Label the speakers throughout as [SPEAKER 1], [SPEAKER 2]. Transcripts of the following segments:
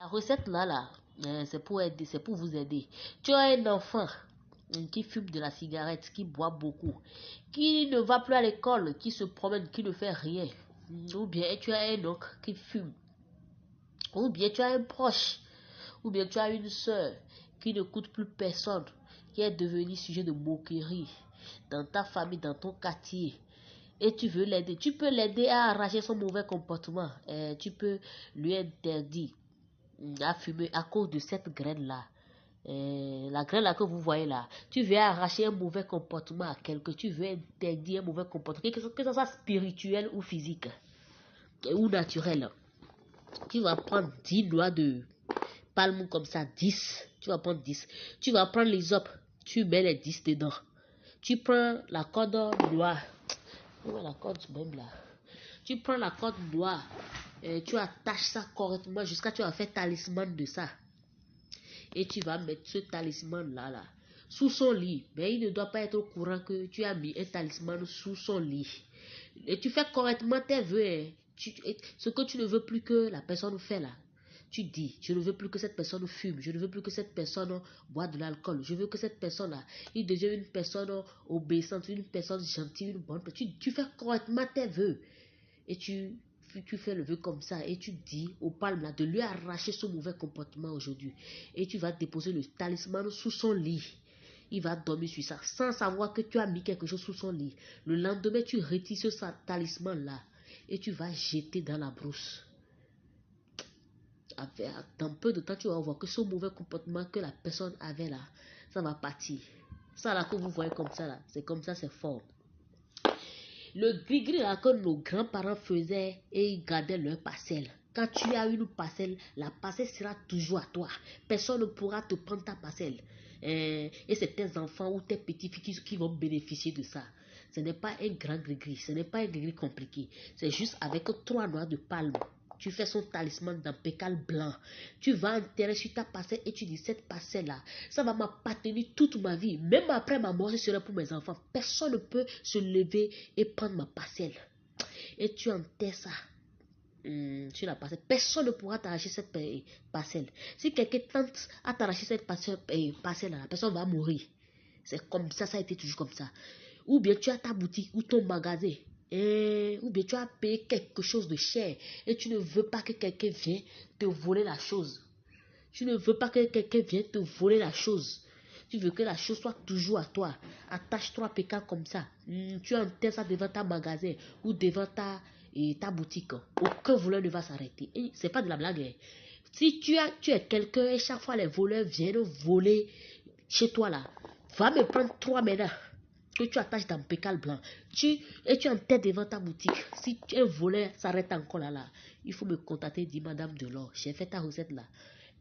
[SPEAKER 1] La recette là, c'est pour aider, c'est pour vous aider. Tu as un enfant qui fume de la cigarette, qui boit beaucoup, qui ne va plus à l'école, qui se promène, qui ne fait rien. Ou bien tu as un oncle qui fume. Ou bien tu as un proche. Ou bien tu as une soeur qui ne coûte plus personne, qui est devenue sujet de moquerie dans ta famille, dans ton quartier. Et tu veux l'aider. Tu peux l'aider à arracher son mauvais comportement. Tu peux lui interdire à fumer à cause de cette graine-là. La graine là que vous voyez là, tu veux arracher un mauvais comportement à quelqu'un, tu veux interdire un mauvais comportement, que ce soit spirituel ou physique ou naturel. Tu vas prendre 10 noix de palme comme ça, 10. Tu vas prendre 10. Tu vas prendre les op, tu mets les 10 dedans. Tu prends la corde noire. La corde même là. Tu prends la corde noire, tu attaches ça correctement jusqu'à tu vas faire talisman de ça. Et tu vas mettre ce talisman là sous son lit. Mais il ne doit pas être au courant que tu as mis un talisman sous son lit. Et tu fais correctement tes vœux. Ce que tu ne veux plus que la personne fait là. Tu dis, je ne veux plus que cette personne fume, je ne veux plus que cette personne boit de l'alcool, je veux que cette personne-là, il devienne une personne obéissante, une personne gentille, une bonne personne. Tu fais correctement tes vœux. Et tu fais le vœu comme ça et tu dis au palme là de lui arracher son mauvais comportement aujourd'hui. Et tu vas déposer le talisman sous son lit. Il va dormir sur ça sans savoir que tu as mis quelque chose sous son lit. Le lendemain, tu retires ce talisman là et tu vas jeter dans la brousse. Dans peu de temps, tu vas voir que ce mauvais comportement que la personne avait là, ça va partir. Ça là que vous voyez comme ça là, c'est comme ça, c'est fort. Le gris-gris là que nos grands-parents faisaient et ils gardaient leur parcelle. Quand tu as une parcelle, la parcelle sera toujours à toi. Personne ne pourra te prendre ta parcelle. Et c'est tes enfants ou tes petits-filles qui vont bénéficier de ça. Ce n'est pas un grand gris-gris, ce n'est pas un gris-gris compliqué. C'est juste avec 3 noix de palme. Tu fais son talisman dans pécale blanc. Tu vas enterrer sur ta parcelle et tu dis cette parcelle-là, ça va m'appartenir toute ma vie. Même après ma mort, ce sera pour mes enfants. Personne ne peut se lever et prendre ma parcelle. Et tu enterres ça sur la parcelle. Personne ne pourra t'arracher cette parcelle. Si quelqu'un tente à t'arracher cette parcelle-là, la personne va mourir. C'est comme ça, ça a été toujours comme ça. Ou bien tu as ta boutique ou ton magasin. Ou bien tu as payé quelque chose de cher et tu ne veux pas que quelqu'un vienne te voler la chose. Tu ne veux pas que quelqu'un vienne te voler la chose. Tu veux que la chose soit toujours à toi. Attache 3 pécales comme ça. Tu enterres ça devant ta magasin ou devant ta boutique. Aucun voleur ne va s'arrêter. C'est pas de la blague. Si tu es quelqu'un et chaque fois les voleurs viennent voler chez toi là, va me prendre 3 maintenant que tu attaches dans le pécal blanc. Tu enterres devant ta boutique. Si un voleur s'arrête encore là, il faut me contacter, dit Madame Delors. J'ai fait ta recette là.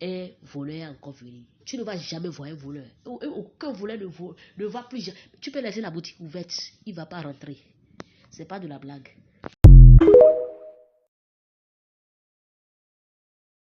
[SPEAKER 1] Un voleur est encore venu. Tu ne vas jamais voir un voleur. Aucun voleur ne va plus. Tu peux laisser la boutique ouverte. Il ne va pas rentrer. C'est pas de la blague.